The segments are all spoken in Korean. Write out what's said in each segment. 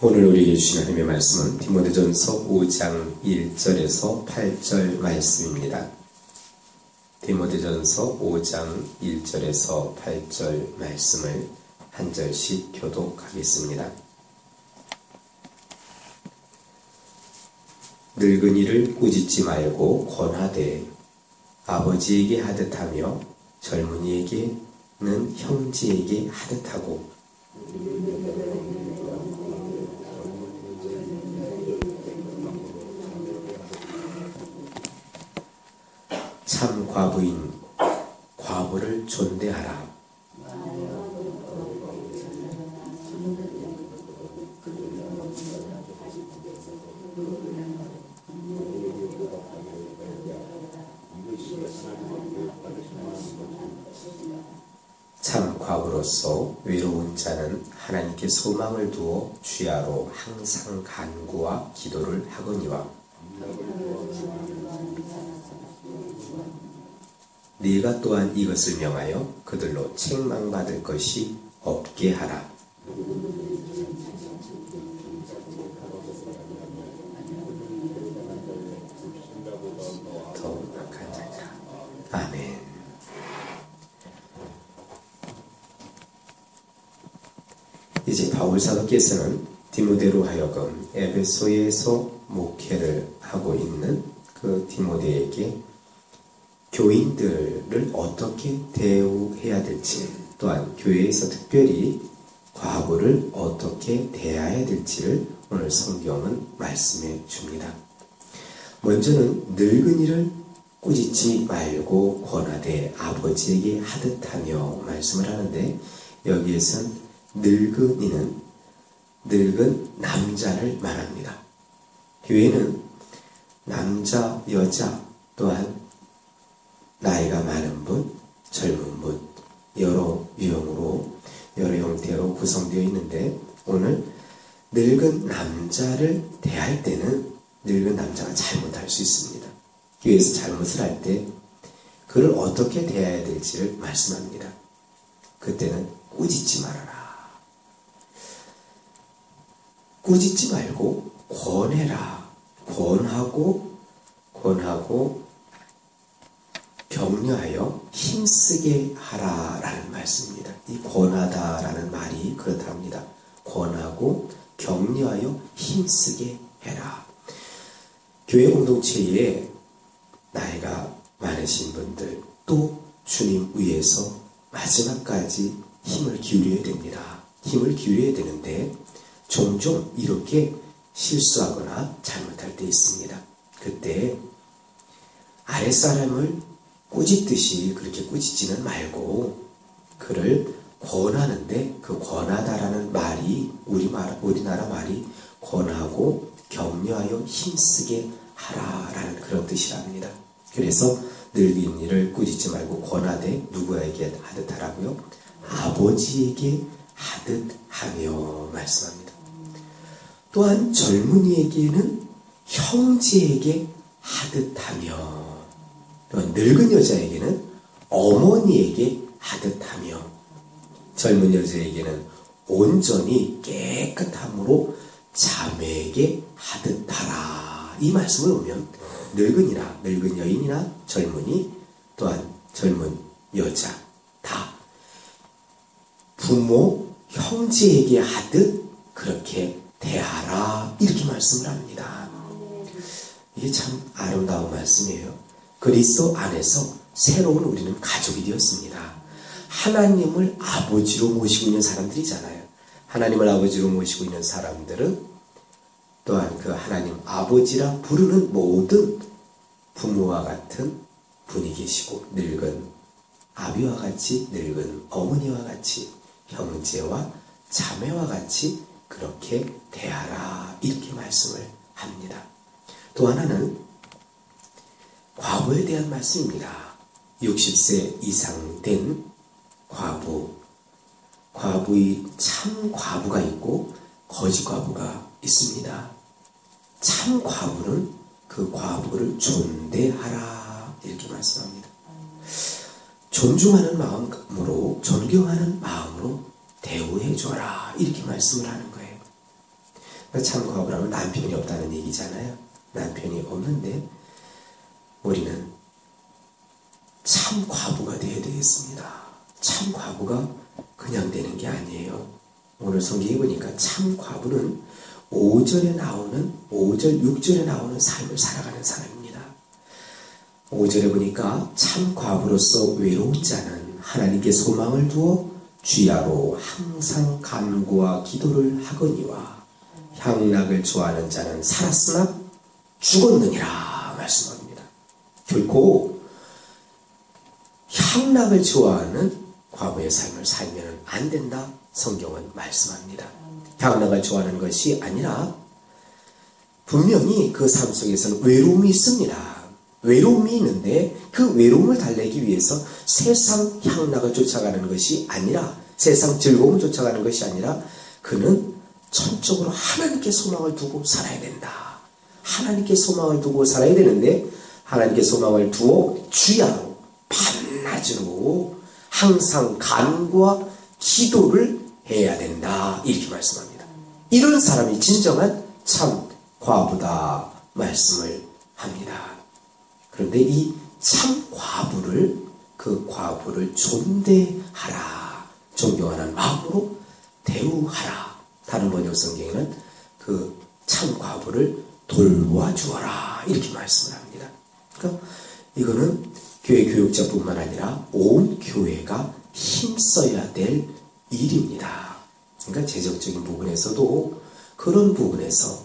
오늘 우리에게 주신 하나님의 말씀은 디모데전서 5장 1절에서 8절 말씀입니다. 디모데전서 5장 1절에서 8절 말씀을 한 절씩 교독하겠습니다. 늙은이를 꾸짖지 말고 권하되 아버지에게 하듯하며 젊은이에게는 형제에게 하듯하고 참 과부인 과부를 존대하라. 참 과부로서 외로운 자는 하나님께 소망을 두어 주야로 항상 간구와 기도를 하거니와 네가 또한 이것을 명하여 그들로 책망받을 것이 없게 하라. 더 악한 자니라. 아멘. 이제 바울 사도께서는 디모데로 하여금 에베소에서 목회를 하고 있는 그 디모데에게 교인들을 어떻게 대우해야 될지, 또한 교회에서 특별히 과부를 어떻게 대해야 될지를 오늘 성경은 말씀해 줍니다. 먼저는 늙은이를 꾸짖지 말고 권하되 아버지에게 하듯하며 말씀을 하는데, 여기에선 늙은이는 늙은 남자를 말합니다. 교회는 남자, 여자, 또한 나이가 많은 분, 젊은 분, 여러 유형으로, 여러 형태로 구성되어 있는데, 오늘 늙은 남자를 대할 때는 늙은 남자가 잘못할 수 있습니다. 교회에서 잘못을 할 때 그를 어떻게 대해야 될지를 말씀합니다. 그때는 꾸짖지 말아라. 꾸짖지 말고 권해라. 권하고 격려하여 힘쓰게 하라라는 말씀입니다. 이 권하다라는 말이 그렇답니다. 권하고 격려하여 힘쓰게 해라. 교회 공동체에 나이가 많으신 분들, 또 주님 위해서 마지막까지 힘을 기울여야 됩니다. 힘을 기울여야 되는데 종종 이렇게 실수하거나 잘못할 때 있습니다. 그때 아랫사람을 꾸짖듯이 그렇게 꾸짖지는 말고 그를 권하는데, 그 권하다라는 말이 우리나라 말이 권하고 격려하여 힘쓰게 하라라는 그런 뜻이랍니다. 그래서 늙은이를 꾸짖지 말고 권하되 누구에게 하듯 하라고요? 아버지에게 하듯 하며 말씀합니다. 또한 젊은이에게는 형제에게 하듯 하며, 늙은 여자에게는 어머니에게 하듯 하며, 젊은 여자에게는 온전히 깨끗함으로 자매에게 하듯 하라. 이 말씀을 보면 늙은이나 늙은 여인이나 젊은이, 또한 젊은 여자 다 부모, 형제에게 하듯 그렇게 대하라, 이렇게 말씀을 합니다. 이게 참 아름다운 말씀이에요. 그리스도 안에서 새로운 우리는 가족이 되었습니다. 하나님을 아버지로 모시고 있는 사람들이잖아요. 하나님을 아버지로 모시고 있는 사람들은 또한 그 하나님 아버지라 부르는 모든 부모와 같은 분이 계시고, 늙은 아비와 같이, 늙은 어머니와 같이, 형제와 자매와 같이 그렇게 대하라, 이렇게 말씀을 합니다. 또 하나는 과부에 대한 말씀입니다. 60세 이상 된 과부의 참 과부가 있고 거짓 과부가 있습니다. 참 과부는 그 과부를 존대하라, 이렇게 말씀합니다. 존중하는 마음으로, 존경하는 마음으로 대우해줘라, 이렇게 말씀을 하는 거예요. 참 과부라면 남편이 없다는 얘기잖아요. 남편이 없는데 우리는 참 과부가 되어야 되겠습니다. 참 과부가 그냥 되는 게 아니에요. 오늘 성경에 보니까 참 과부는 5절, 6절에 나오는 삶을 살아가는 사람입니다. 5절에 보니까 참 과부로서 외로운 자는 하나님께 소망을 두어 주야로 항상 간구와 기도를 하거니와 향락을 좋아하는 자는 살았으나 죽었느니라 말씀합니다. 결코 향락을 좋아하는 과부의 삶을 살면 안 된다 성경은 말씀합니다. 향락을 좋아하는 것이 아니라 분명히 그 삶 속에서는 외로움이 있습니다. 외로움이 있는데 그 외로움을 달래기 위해서 세상 향락을 쫓아가는 것이 아니라 세상 즐거움을 쫓아가는 것이 아니라 그는 전적으로 하나님께 소망을 두고 살아야 된다. 하나님께 소망을 두고 살아야 되는데 하나님께 소망을 두어 주야로 밤낮으로 항상 간구와 기도를 해야 된다. 이렇게 말씀합니다. 이런 사람이 진정한 참 과부다 말씀을 합니다. 그런데 이 참 과부를 그 과부를 존대하라. 존경하는 마음으로 대우하라. 다른 번역 성경에는 그 참 과부를 돌보아 주어라. 이렇게 말씀을 합니다. 그러니까 이거는 교회 교육자뿐만 아니라 온 교회가 힘써야 될 일입니다. 그러니까 재정적인 부분에서도 그런 부분에서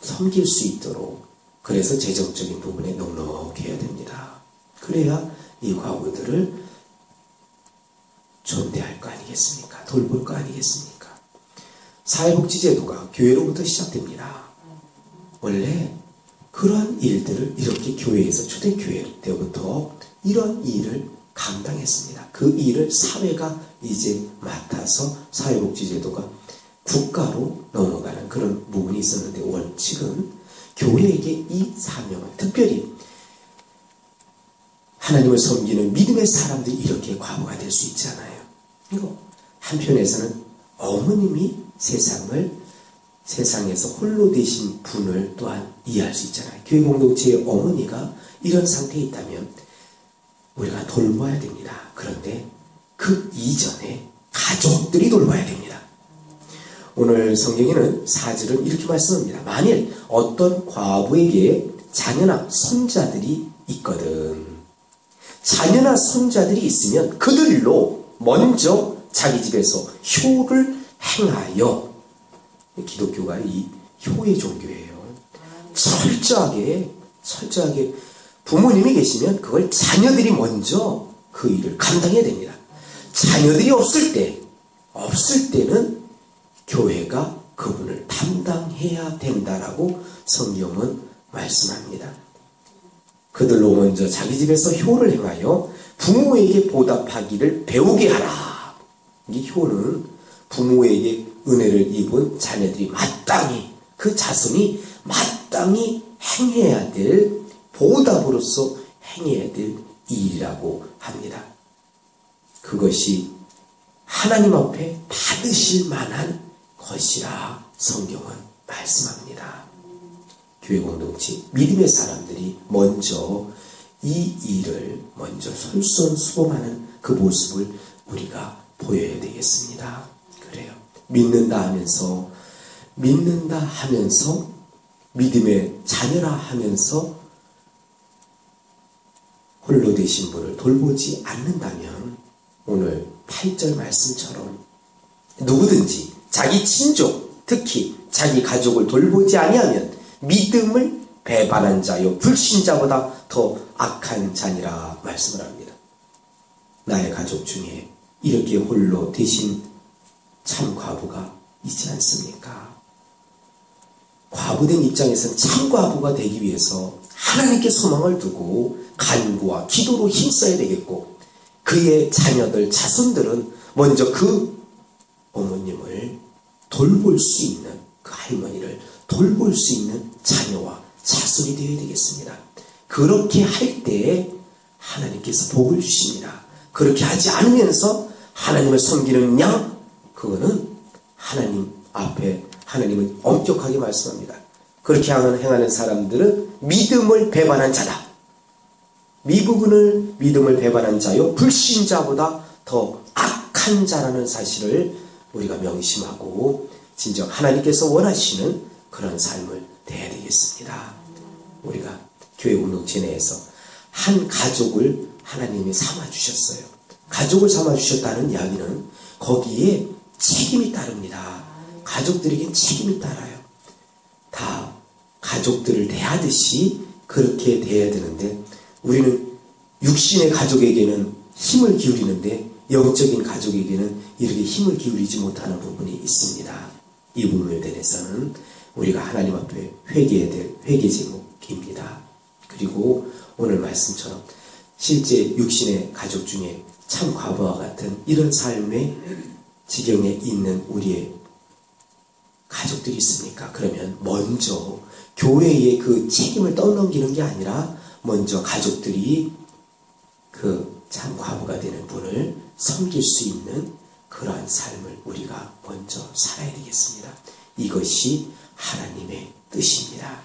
섬길 수 있도록 그래서 재정적인 부분에 넉넉해야 됩니다. 그래야 이 과부들을 존대할 거 아니겠습니까? 돌볼 거 아니겠습니까? 사회복지제도가 교회로부터 시작됩니다. 원래 그러한 일들을 이렇게 교회에서 초대교회 때부터 이런 일을 감당했습니다. 그 일을 사회가 이제 맡아서 사회복지제도가 국가로 넘어가는 그런 부분이 있었는데 원칙은 교회에게 이 사명을 특별히 하나님을 섬기는 믿음의 사람들이 이렇게 과부가 될 수 있잖아요. 그리고 한편에서는 어머님이 세상에서 홀로 되신 분을 또한 이해할 수 있잖아요. 교회 공동체의 어머니가 이런 상태에 있다면 우리가 돌봐야 됩니다. 그런데 그 이전에 가족들이 돌봐야 됩니다. 오늘 성경에는 4절은 이렇게 말씀합니다. 만일 어떤 과부에게 자녀나 손자들이 있거든. 자녀나 손자들이 있으면 그들로 먼저 자기 집에서 효를 행하여, 기독교가 이 효의 종교예요. 철저하게 부모님이 계시면 그걸 자녀들이 먼저 그 일을 감당해야 됩니다. 자녀들이 없을 때는 교회가 그분을 담당해야 된다라고 성경은 말씀합니다. 그들로 먼저 자기 집에서 효를 행하여 부모에게 보답하기를 배우게 하라. 이 효는 부모에게 은혜를 입은 자녀들이 마땅히 그 자손이 마땅히 행해야 될 보답으로서 행해야 될 일이라고 합니다. 그것이 하나님 앞에 받으실 만한 것이라 성경은 말씀합니다. 교회 공동체 믿음의 사람들이 먼저 이 일을 먼저 솔선수범하는 그 모습을 우리가 보여야 되겠습니다. 그래요. 믿는다 하면서 믿음의 자녀라 하면서 홀로 되신 분을 돌보지 않는다면 오늘 8절 말씀처럼 누구든지 자기 친족, 특히 자기 가족을 돌보지 아니하면 믿음을 배반한 자요 불신자보다 더 악한 자니라 말씀을 합니다. 나의 가족 중에 이렇게 홀로 되신 참 과부가 있지 않습니까? 과부된 입장에서는 참 과부가 되기 위해서 하나님께 소망을 두고 간구와 기도로 힘써야 되겠고, 그의 자녀들, 자손들은 먼저 그 어머님을 돌볼 수 있는, 그 할머니를 돌볼 수 있는 자녀와 자손이 되어야 되겠습니다. 그렇게 할 때에 하나님께서 복을 주십니다. 그렇게 하지 않으면서 하나님을 섬기는 양, 그거는 하나님 앞에 하나님은 엄격하게 말씀합니다. 그렇게 행하는 사람들은 믿음을 배반한 자다. 믿음을 배반한 자요 불신자보다 더 악한 자라는 사실을 우리가 명심하고 진정 하나님께서 원하시는 그런 삶을 대해야 되겠습니다. 우리가 교회 공동체 내에서 한 가족을 하나님이 삼아주셨어요. 가족을 삼아주셨다는 이야기는 거기에 책임이 따릅니다. 가족들에겐 책임이 따라요. 다 가족들을 대하듯이 그렇게 대해야 되는데 우리는 육신의 가족에게는 힘을 기울이는데 영적인 가족에게는 이렇게 힘을 기울이지 못하는 부분이 있습니다. 이 부분에 대해서는 우리가 하나님 앞에 회개해야 될 회개 제목입니다. 그리고 오늘 말씀처럼 실제 육신의 가족 중에 참 과부와 같은 이런 삶의 지경에 있는 우리의 가족들이 있습니까? 그러면 먼저 교회의 그 책임을 떠넘기는 게 아니라 먼저 가족들이 그 참 과부가 되는 분을 섬길 수 있는 그러한 삶을 우리가 먼저 살아야 되겠습니다. 이것이 하나님의 뜻입니다.